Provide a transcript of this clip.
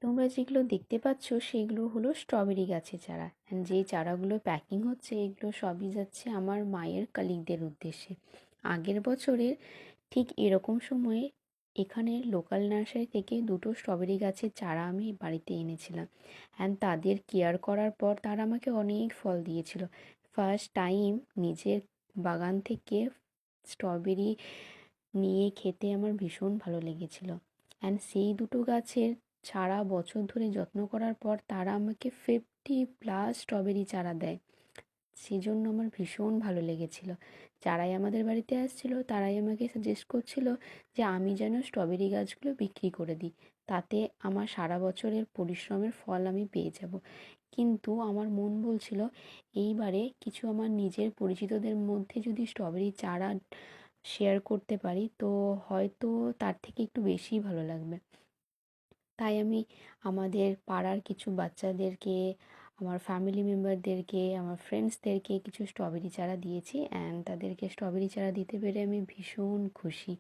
তোমরা যেগুলো দেখতে পাচ্ছ সেগুলো হলো স্ট্রবেরি গাছের চারা, অ্যান্ড যেই চারাগুলো প্যাকিং হচ্ছে এগুলো সবই যাচ্ছে আমার মায়ের কালিগদের উদ্দেশ্যে। আগের বছরের ঠিক এরকম সময়ে এখানে লোকাল নার্সারি থেকে দুটো স্ট্রবেরি গাছের চারা আমি বাড়িতে এনেছিলাম, অ্যান্ড তাদের কেয়ার করার পর তারা আমাকে অনেক ফল দিয়েছিল। ফার্স্ট টাইম নিজের বাগান থেকে স্ট্রবেরি নিয়ে খেতে আমার ভীষণ ভালো লেগেছিল। অ্যান্ড সেই দুটো গাছের সারা বছর ধরে যত্ন করার পর তারা আমাকে 50+ স্ট্রবেরি চারা দেয়। সেজন্য আমার ভীষণ ভালো লেগেছিল। যারাই আমাদের বাড়িতে আসছিল তারাই আমাকে সাজেস্ট করছিল যে আমি যেন স্ট্রবেরি গাছগুলো বিক্রি করে দিই, তাতে আমার সারা বছরের পরিশ্রমের ফল আমি পেয়ে যাব। কিন্তু আমার মন বলছিল এইবারে কিছু আমার নিজের পরিচিতদের মধ্যে যদি স্ট্রবেরি চারা শেয়ার করতে পারি তো হয়তো তার থেকে একটু বেশিই ভালো লাগবে। তাই আমি আমাদের পাড়ার কিছু বাচ্চাদেরকে, আমার ফ্যামিলি মেম্বারদেরকে, আমার ফ্রেন্ডসদেরকে কিছু স্ট্রবেরি চারা দিয়েছি, অ্যান্ড তাদেরকে স্ট্রবেরি চারা দিতে পেরে আমি ভীষণ খুশি।